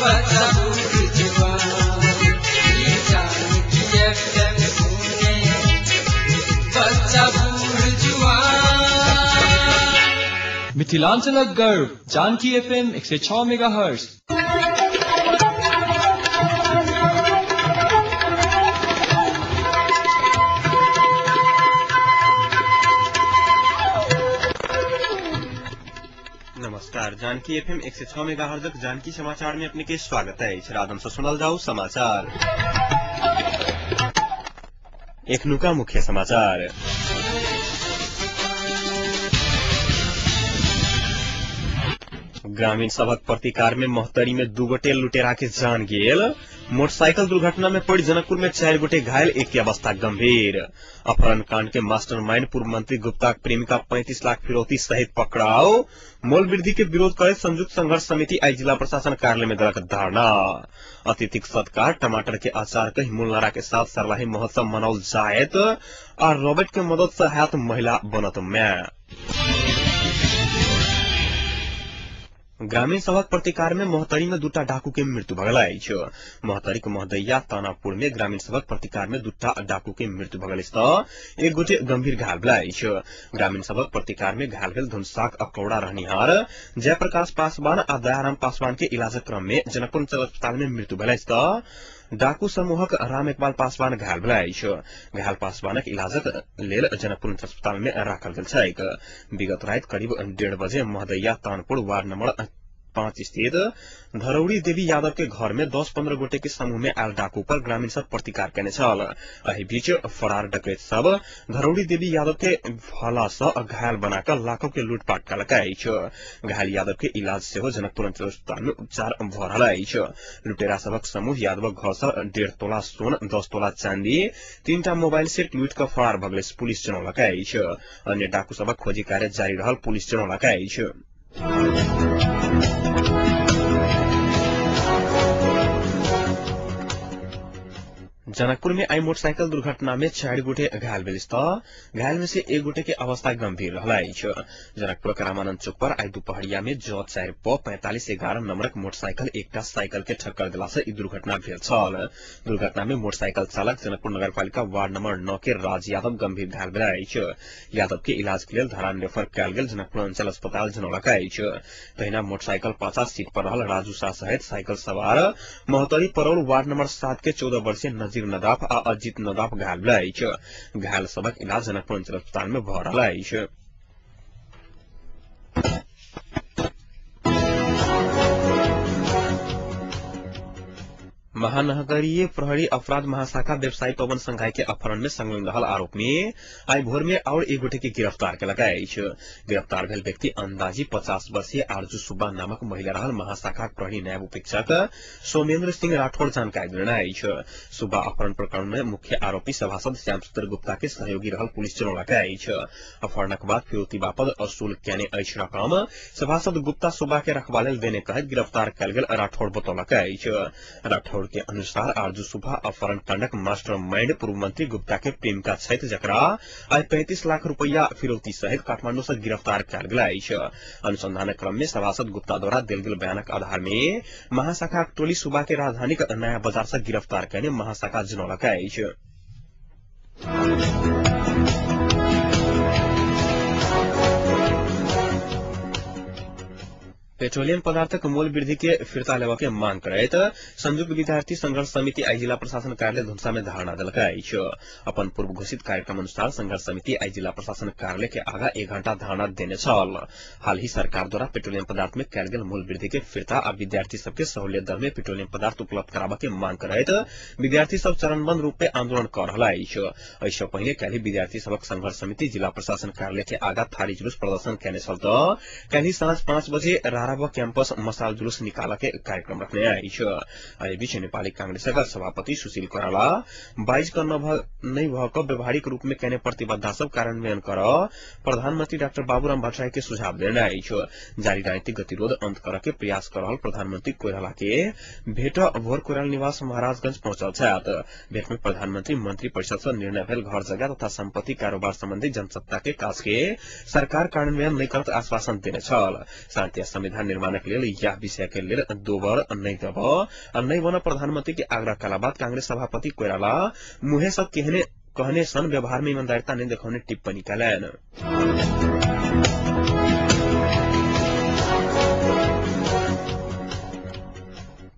बच्चा बूढ़ जवान, ये जानकी FM सुने, बच्चा बूढ़ जवान। मिथिलांचलक गर्व जानकी FM 106 मेगाहर्ट्ज। नमस्कार, जानकी FM 106 मेगाहर्ट्ज जानकी समाचार में अपने के स्वागत है। राधम से सुनल जाओ समाचार। एक नुका मुख्य समाचार। ग्रामीण सभक प्रतिकार में मोहतरी में 2 गोटे लुटेरा के जान गेल। मोटरसाइकिल दुर्घटना में पड़ जनकपुर में 4 गोटे घायल, एक की अवस्था गंभीर। अपहरण कांड के मास्टरमाइंड पूर्व मंत्री गुप्ता प्रेमिका 35 लाख फिरौती सहित पकड़ाओ। मोल वृद्धि के विरोध करे संयुक्त संघर्ष समिति आई जिला प्रशासन कार्यालय में दलक धरना। अतिथिक सत्कार, टमाटर के अचार के मूलनारा के साथ सरलाही महोत्सव मनाउल जायत और रोबोट के मदद से हाथ महिला बनत में। ग्रामीण सभक प्रतिकार में मोहतरी में 2टा डाकू के मृत्यु भगल अछि। मोहतरी के मोहदैया तानापुर में ग्रामीण सभक प्रतिकार में 2टा डाकू के मृत्यु भगल अछि। एक गोटे गंभीर घायल भेल अछि। ग्रामीण सभक प्रतिकार में घायल भेल धुनसाक अकौड़ा रहनिहार जयप्रकाश पासवान आ दयाराम पासवान के इलाजक क्रम में जनकपुर अंचल अस्पताल में मृत्यु भेल अछि त डाकू समूहक राम इकबाल पासवान घायल भेल अछि। घायल पासवानक इलाजक लेल जनकपुर अस्पताल में राखल गेल छैक। विगत रात करीब 1:30 बजे महदैया तानपुर वार्ड नंबर 5 स्थित धरौड़ी देवी यादव के घर में 10-15 गोटे के समूह में आयल डाकू पर ग्रामीण सब प्रतिकार केने छल। एहि बीच फरार डकैत सब धरौड़ी देवी यादव के भाला से घायल बनाकर लाखों के लूटपाट कलक अछि। घायल यादव के इलाज सेहो जनकपुर अंचल अस्पताल में उपचार भ रहल अछि। लुटेरा सबक समूह यादव घर से 1.5 तोला सोन, 10 तोला चांदी, 3टा मोबाइल सेट लूट कर फरार भ गेल पुलिस जनौलक अछि। अन्य डाकू सबक खोजी कार्य जारी रहल पुलिस जनौलक अछि। जनकपुर में आई मोटरसाइकिल दुर्घटना में 4 गोटे घायल भेल त घायल में से 1 गोटे के अवस्था गंभीर रहल अछि। जनकपुर के रामानंद चौक पर आई दुपहरिया में ज 4:45-11 नंबरक मोटरसाइकिल एकटा साइकिल के ठक्कर देला से ई दुर्घटना भेल छल। दुर्घटना में मोटरसाइकिल चालक जनकपुर नगरपालिका वार्ड नंबर 9 के राज यादव गंभीर घायल भेल अछि। यादव के इलाज के लेल धरान रेफर कयल गेल जनकपुर अंचल अस्पताल जनौलक अछि। तहिना मोटरसाइकिल पाछा सीट पर रहल राजू शाह सहित साइकिल सवार मोहतरी परौल वार्ड नंबर 7 के 14 वर्षीय नजीर नदाफ आ अजीत नदाफ घायल भेल अछि। घायल सबक इलाज जनकपुर अंचल अस्पताल में भ रहल अछि। महानगरीय प्रहरी अपराध महाशाखा व्यवसायी पवन संघाई के अपहरण में संलग्न रहल आरोप में आई भोर में और 1 गोटे के गिरफ्तार कयलक अछि। गिरफ्तार भेल व्यक्ति अंदाजी 50 वर्षीय आरजू सुब्बा नामक महिला रहल महाशाखा प्रहरी नायब उपेक्षक सोमेंद्र सिंह राठौड़ जानकारी देने अछि। सुब्बा अपहरण प्रकरण में मुख्य आरोपी सभासद श्यामसुंदर गुप्ता के सहयोगी रहल पुलिस जनौलक अछि। अपहरणक बाद फिरौती बापद असूल केने अछि रकम सभासद गुप्ता सुब्बा के रखबा लेल देने कहत गिरफ्तार कयल गेल राठौड़ बतौलक अछि। राठौड़ के अनुसार आरजू सुब्बा अपहरण कांडक मास्टरमाइंड पूर्व मंत्री गुप्ता के प्रेमिका छथि जकरा आई 35 लाख रुपया फिरौती सहित काठमांडू से गिरफ्तार कयल गेल अछि। अनुसंधानक क्रम में सभासद गुप्ता द्वारा देल गेल बयानक आधार में महाशाखा टोली सुब्बा के राजधानी नया बाजार से गिरफ्तार कयने महाशाखा जनौलक अछि। पेट्रोलियम पदार्थक मूल्य वृद्धि के फिरता लेवा के मांग करैत संयुक्त विद्यार्थी संघर्ष समिति आई जिला प्रशासन कार्यालय धुनसा में धरना देलक अछि। अपन पूर्व घोषित कार्यक्रम अनुसार संघर्ष समिति आई जिला प्रशासन कार्यालय के आगा 1 घंटा धरना देने छल। हाल ही सरकार द्वारा पेट्रोलियम पदार्थ में कयल गेल मूल्य वृद्धि के फिरता आ विद्यार्थी सबके सहूलियत दर में पेट्रोलियम पदार्थ उपलब्ध कराबा के मांग करैत विद्यार्थी सब चरणबद्ध रूप में आंदोलन कर रहल अछि। एहिसँ पहिने काल्हि विद्यार्थी सबक संघर्ष समिति जिला प्रशासन कार्यालय के आगा थारी जुलूस प्रदर्शन केने छल त काल्हि साँझ 5 बजे कैंपस मसाल जुलूस निकाला के कार्यक्रम रखने अछि। एहि बीच नेपाली कांग्रेसक सभापति सुशील कोइराला 22 क नहि भ क व्यवहारिक रूप में केने प्रतिबद्धता सब कार्यान्वयन कर प्रधानमंत्री डाक्टर बाबूराम भट्टराई के सुझाव देने अछि। जारी राजनीतिक गतिरोध अंत कर के प्रयास कर रहल प्रधानमंत्री कोइराला के भेट भोर कोइराला निवास महाराजगंज पहुंचल छथि। भेट में प्रधानमंत्री मंत्री परिषद से निर्णय भेल घर जगह तथा संपत्ति कारोबार संबंधी जनसत्ता के काज के सरकार कार्यान्वयन नहीं करत आश्वासन देने छल। शांति संविधान संविधान निर्माणक लेल यह विषय के लेल दोबर नहीं दब नहीं बन प्रधानमंत्री के आग्रह कला बाद कांग्रेस सभापति कोइराला मुहे सब कहने सन व्यवहार में ईमानदारिता नहीं दिखाने टिप्पणी कैलन।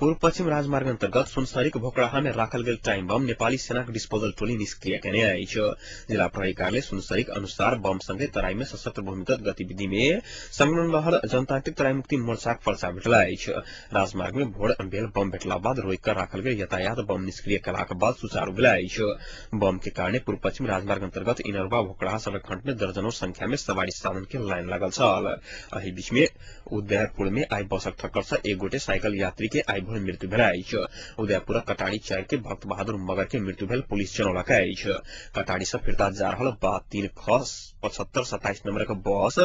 पूर्व पश्चिम राजमार्ग अंतर्गत सुनसरीक भोकड़ाहा में राखल गेल टाइम बम नेपाली सेना के डिस्पोजल टोली निष्क्रिय केने आइछ। जिला प्रहरी कार्यालय सुनसरीक अनुसार बम संगे तराई में सशस्त्र भूमिगत गतिविधि में संलग्न रहल जनतांत्रिक तराई मुक्ति मोर्चाक पर्चा भेटल आइछ। राजमार्ग में भोर भेल बम भेटला बाद रोक कर राखल गेल यातायात बम निष्क्रिय कलाक बाद सुचारू भेल आइछ। बम के कारण पूर्व पश्चिम राजमार्ग अंतर्गत इनरवा भोकड़ाहा सड़क खंड में दर्जनों संख्या में सवारी साधन के लाइन लागल छल। एही बीच में उदयपुर में आई बसक ठक्कर से एक गोटे साइकिल यात्री के आई मृत्यु भेल आइछ। उदयपुर कटाड़ी चार के भक्त बहादुर मगर के मृत्यु भेल पुलिस जनौलक आइछ। कटाड़ी से फिरता जा रहल 3 ख 7527 नंबर के बस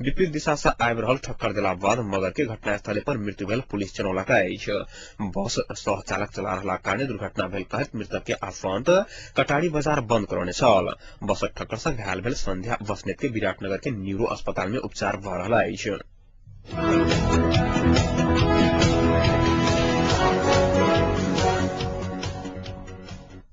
विपरीत दिशा से आबि रहल ठक्कर देला बाद मगर के घटनास्थल पर मृत्यु भेल पुलिस जनौलक आइछ। बस सह चालक चला रहला कारण दुर्घटना भेल कहत मृतक के आफंत कटाड़ी बाजार बंद करौने छल। बसक ठक्कर से घायल भेल संध्या बसनेत के विराटनगर के न्यूरो अस्पताल में उपचार भ रहल आइछ।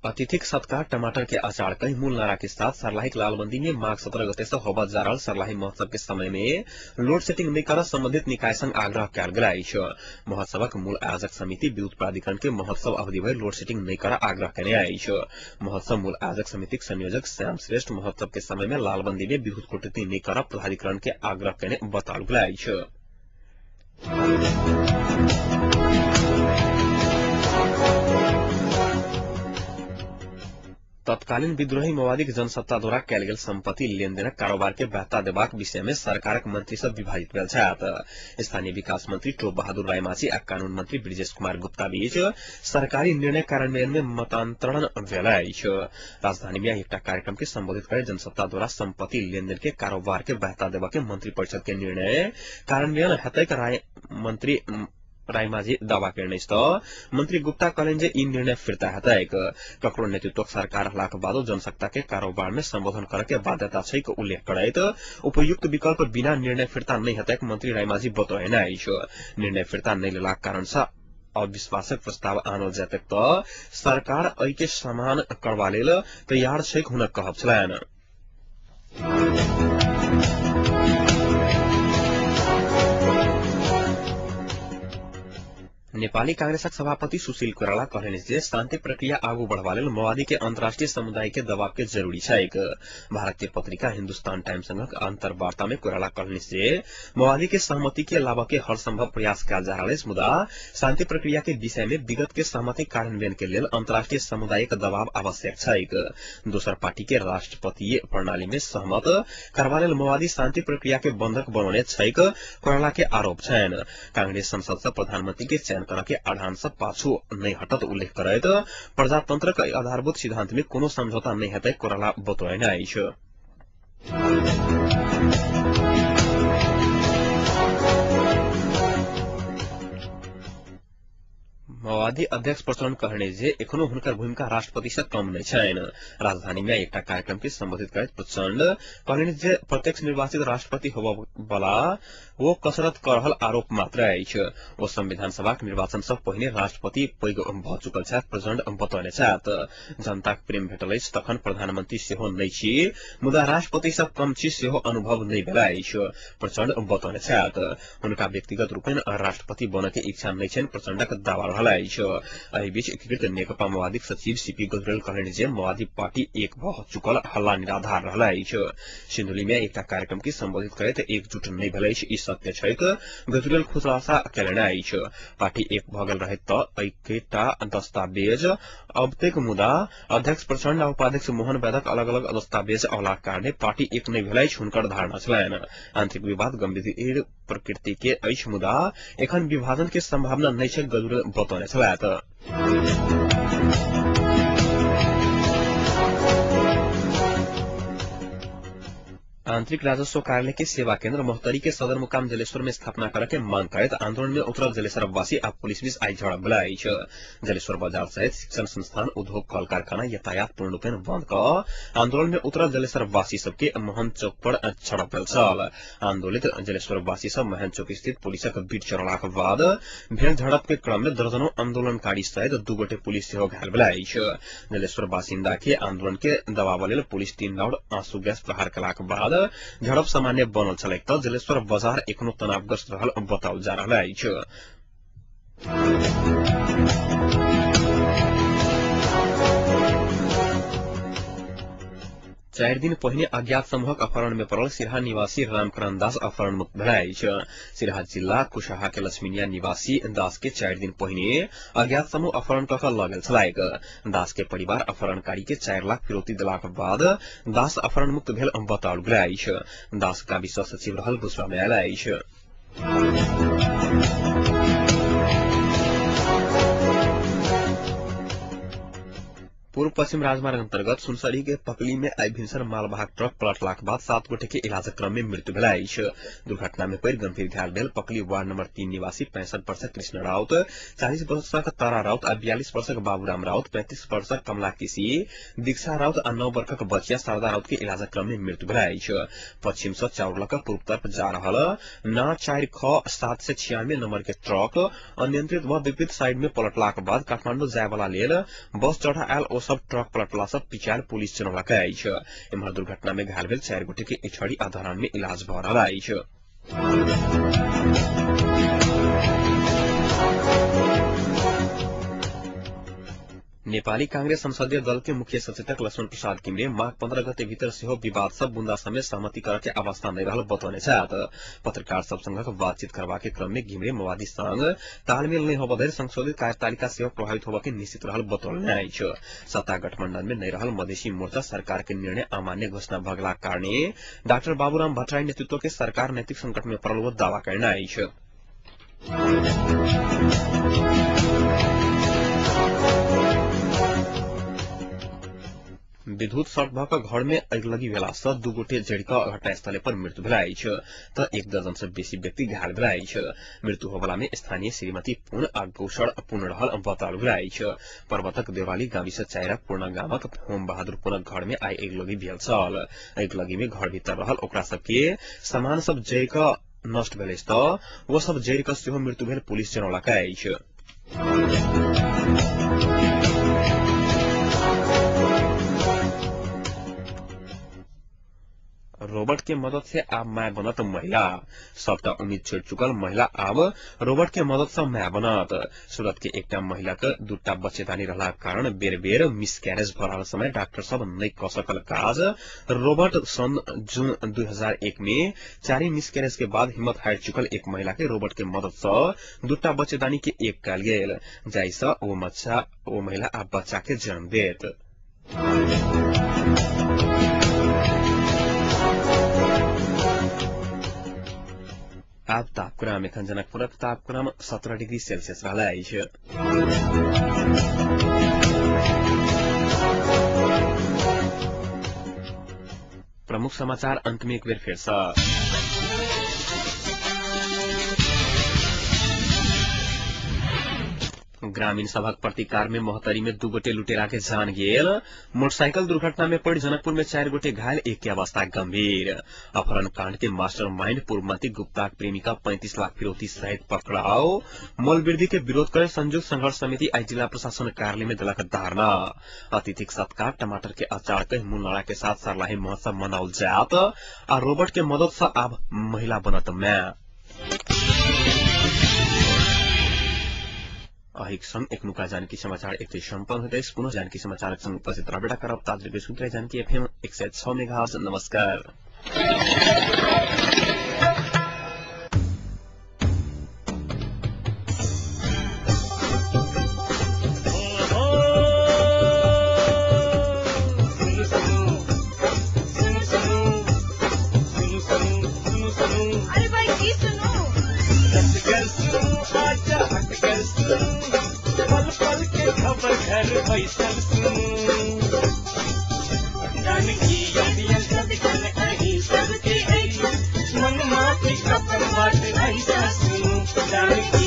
अतिथिक सत्कार टमाटर के अचार कई मूल नारा के साथ सर्लाही लालबंदी में माघ 17 गते से होबत जा रहल सर्लाही महोत्सव के समय में लोड सेटिंग नहीं कर संबंधित निकाय संग आग्रह कयल गेल आइछ। महोत्सवक मूल आयोजक समिति विद्युत प्राधिकरण के महोत्सव अवधि भर लोड सेटिंग नहीं कर आग्रह केने आइछ। महोत्सव मूल आयोजक समितिक संयोजक श्याम श्रेष्ठ महोत्सव के समय में लालबंदी में विद्युत कटौती नहीं कर प्राधिकरण के आग्रह केने बताल गेल आइछ। तत्कालीन विद्रोही माओवादी के जनसत्ता द्वारा कयल गेल संपत्ति लेनदेनक कारोबार के बहता देबाक विषय में सरकारक मंत्री सब विभाजित भेल छथि। स्थानीय विकास मंत्री टोप बहादुर रायमाझी आ कानून मंत्री ब्रिजेश कुमार गुप्ता बीच सरकारी निर्णय कार्यान्वयन में मतांतरण भेल अछि। राजधानी में एकटा कार्यक्रम के संबोधित करैत जनसत्ता द्वारा संपत्ति लेनदेन के कारोबार के बहता देबा के मंत्री परिषद के निर्णय कार्यान्वयन हेतैक मंत्री रायमाझी दावा करने मंत्री गुप्ता कहलन जे ई निर्णय फिरता हेतैक। ककरो नेतृत्व सरकार रहलाक बादो जनसत्ता के कारोबार में संबोधन करे के बाध्यता छै के उल्लेख करैत उपयुक्त विकल्प बिना निर्णय फिरता नहीं हेतैक मंत्री रायमाझी बतौने अछि। निर्णय फिरता नहीं लेलाक कारण से अविश्वासक प्रस्ताव आनल जेतैक त सरकार एहि के समान करबा लेल तैयार छै हुनक कहब छलैन। नेपाली कांग्रेसक सभापति सुशील कोइराला कहलनि जे शांति प्रक्रिया आगू बढ़वा लेल माओवादी के अंतर्राष्ट्रीय समुदाय के दबाव के जरूरी छैक। भारतीय पत्रिका हिंदुस्तान टाइम्स संगक अंतर्वार्ता में कोइराला कहलनि जे माओवादी के सहमति के अलावा के हर संभव प्रयास कयल जा रहल अछि, मुदा शांति प्रक्रिया के विषय में विगत के सहमति कार्यान्वयन के लेल अंतर्राष्ट्रीय समुदाय के दबाव आवश्यक छैक। दोसर पार्टी के राष्ट्रपतीय प्रणाली में सहमत करबा लेल माओवादी शांति प्रक्रिया के बंधक बनौने छैक कोइराला के आरोप छनि। कांग्रेस संसद से प्रधानमंत्री के चयन के आधार से पाछू नहीं हटत उल्लेख करैत प्रजातंत्र के आधारभूत सिद्धांत में कोनो समझौता नहीं हेतै कोइराला बतौने अछि। माओवादी अध्यक्ष प्रचण्ड कहने जे एखनो हुनकर भूमिका राष्ट्रपति से कम नहीं छनि। राजधानी में एकटा कार्यक्रम के संबोधित करैत प्रचण्ड कहलनि जे प्रत्यक्ष निर्वाचित राष्ट्रपति होबय वाला वो कसरत कर रहल आरोप मात्र अछि। ओ संविधान सभा निर्वाचन से पहिने राष्ट्रपति पैघ भ चुकल छथि। प्रचण्ड बतौने छथि जनताक प्रेम भेटल अछि तखन प्रधानमंत्री सेहो नहीं छी, मुदा राष्ट्रपति से कम छी सेहो अनुभव नहीं भेल अछि। प्रचण्ड बतौने छथि हुनका व्यक्तिगत रूपेण राष्ट्रपति बनय के इच्छा नहीं छनि, प्रचण्डक दावा रहल अछि। एहि बीच एकीकृत नेकपा माओवादी सचिव सीपी गजरेल कहलनि जे माओवादी पार्टी एक भ चुकल हल्ला निराधार रहल अछि। सिन्धुली में एकटा कार्यक्रम के संबोधित करैत एकजुट नहीं भेल अछि ई सत्य छैक गजरेल खुलासा केलनि अछि। पार्टी एक भ गेल रहैत त एकेटा दस्तावेज अबतैक, मुदा अध्यक्ष प्रचण्ड आ उपाध्यक्ष मोहन वैदक अलग अलग दस्तावेज अवलाक कारणे पार्टी एक नहीं भेल अछि हुनकर धारणा छलनि। आंतरिक विवाद गंभीर प्रकृति के अछि, मुदा एखन विभाजन के संभावना नहीं छै गजरेल बतौने छलथि। आंतरिक राजस्व कार्यालय के सेवा केंद्र मोहतरी के सदर मुकाम जलेश्वर में स्थापना करके मांग करत आंदोलन में उतरल जलेश्वर वासी आ पुलिस बीच आई झड़प भलाई छ। जलेश्वर बाजार सहित शिक्षण संस्थान उद्योग कल कारखाना यातायात पूर्ण रूपेण बंद क आंदोलन में उतरल जलेश्वर वासी सबके महन चौक पर झड़प भेल छल। आंदोलित जलेश्वर वासी सब महन चौक स्थित पुलिसक बीच चढ़लाक बाद भेल झड़प के क्रम में दर्जनों आंदोलनकारी सहित 2 गोटे पुलिस सेहो घायल भलाई छ। जलेश्वर बासिंदा के आंदोलन के दबाव लेल पुलिस 3 राउंड आंसू गैस प्रहार कलाक बाद झड़प सामान्य बनल छलैक त जलेश्वर बाजार एखनो तनावग्रस्त रहल बताओल जा रहल अछि। 4 दिन पहिने अज्ञात समूहक अपहरण में पड़ल सिरहा निवासी रामकरण दास अपहरण मुक्त भलाई छ। सिरहा जिला कुशहा के लक्ष्मीनिया निवासी दास के 4 दिन पहिने अज्ञात समूह अपहरण कऽ लऽ गेल छलाक। दास के परिवार अपहरणकारी के 4 लाख फिरौती देलाक बाद दास अपहरण मुक्त भेल बताओल गेल अछि। दास का विश्व सचिव रहल बुझबा में आयल अछि। पूर्व पश्चिम राजमार्ग अंतर्गत सुनसरी के पकली में आई भिनसर मालवाहक ट्रक पलटलाक बाद 7 गोटे के इलाजक क्रम में मृत्यु भेल अछि। दुर्घटना में पड़ि गंभीर घायल भेल पकली वार्ड नंबर 3 निवासी 65 वर्षक कृष्ण राउत, 40 वर्षक तारा राउत आ 42 वर्षक बाबूराम राउत, 35 वर्षक कमला किसी, दीक्षा राउत आ 9 वर्षक बचिया शारदा राउत के इलाजक क्रम में मृत्यु भेल अछि। पश्चिम से चाउर लऽ पूर्व तरफ जा रहल ना 4 ख 796 नंबर के ट्रक अनियंत्रित व विपरीत साइड में पलटलाक बाद काठमांडू जाय वाला लेल बस चढ़ा आयल सब ट्रक पलटला सब पिछाड़ पुलिस जनौलक अछि। एम्हर दुर्घटना में घायल भेल 4 गोटे के इछड़ी आ धरान में इलाज भऽ रहल अछि। नेपाली कांग्रेस संसदीय दल के मुख्य सचेतक लक्ष्मण प्रसाद किमरे माघ 15 गते भीतर सेहो विवाद सब बुंदा समेत सहमति करे के अवस्था नहीं रहल बतौने छथि। पत्रकार सब संगक बातचीत करबा के क्रम में घिमरे माओवादी संग तालमेल नहीं होबा धरि संशोधित कार्यतालिका सेहो प्रभावित होबा के निश्चित रहल बतौने अछि। सत्ता गठबंधन में नहीं रहल मधेसी मोर्चा सरकार के निर्णय अमान्य घोषणा भगला कारणे डॉक्टर बाबूराम भट्टराई नेतृत्व के सरकार नैतिक संकट में पड़ल वो दावा करना अछि। विद्युत शॉर्ट भऽ घर में अगिलगी भेला सँ 2 गोटे जड़ि कऽ घटनास्थल पर मृत्यु भेल अछि तऽ 1 दर्जन से बेसी व्यक्ति घायल भेल अछि। मृत्यु होबला में स्थानीय श्रीमती पूर्ण आ गौसर पूर्ण रहल बताओल गेल अछि। पर्वतक देवाली गावी से 4 पूर्ण गामक होम बहादुर पूर्ण घर में आई अगिलगी भेल छल। अगिलगी में घर भीतर रहल ओकरा सबके सामान सब जड़ि कऽ नष्ट भेल अछि तऽ वो सब जड़ि कऽ सेहो मृत्यु भेल पुलिस जनौलक अछि। रोबोट के मदद से आप माय बनत महिला, सबटा उम्मीद छोड़ चुकल महिला अब रोबोट के मदद से माय बनत। सूरत के एकटा महिला के 2टा बच्चेदानी रहला कारण बेर बेर मिसकैरेज भ रहल समय डॉक्टर सब नहीं क सकल काज रोबोट सन जून 2001 में 4 मिसकैरेज के बाद हिम्मत हार चुकल एक महिला के रोबोट के मदद से 2टा बच्चेदानी के एक कल गेल, जाहि से वो महिला आ बच्चा के जन्म देत। अब तापक्रम एखन जनकपुरक तापक्रम 17 डिग्री सेल्सियस रहल अछि। प्रमुख समाचार अंत में एक बेर फिर से। ग्रामीण सभक प्रतिकार में मोहतरी में 2 गोटे लुटेरा के जान गेल। मोटरसाइकिल दुर्घटना में पड़ जनकपुर में 4 गोटे घायल, एक की अवस्था गंभीर। अपहरण कांड के मास्टरमाइंड पूर्व मंत्री गुप्ता प्रेमिका 35 लाख फिरौती सहित पकड़ाओ। मूल्य वृद्धि के विरोध करे संयुक्त संघर्ष समिति आई जिला प्रशासन कार्यालय में दिलक धारणा। अतिथिक सत्कार टमाटर के अचार के मुलनाड़ा के साथ सरलाही महोत्सव मनाओल जात आ रोबोट के मदद से अब महिला बनत में। अहिक संग एकनुका जानकी समाचार एक संपन्न होते पुनः जानकी समाचार संग उपस्थित रहबेटा करब ताजरे सुनते जानकी एफएम 106 मेगाहर्ट्ज। नमस्कार। घर फैसल सुनो जानकी सब कपबाट आइसा सुनु जाने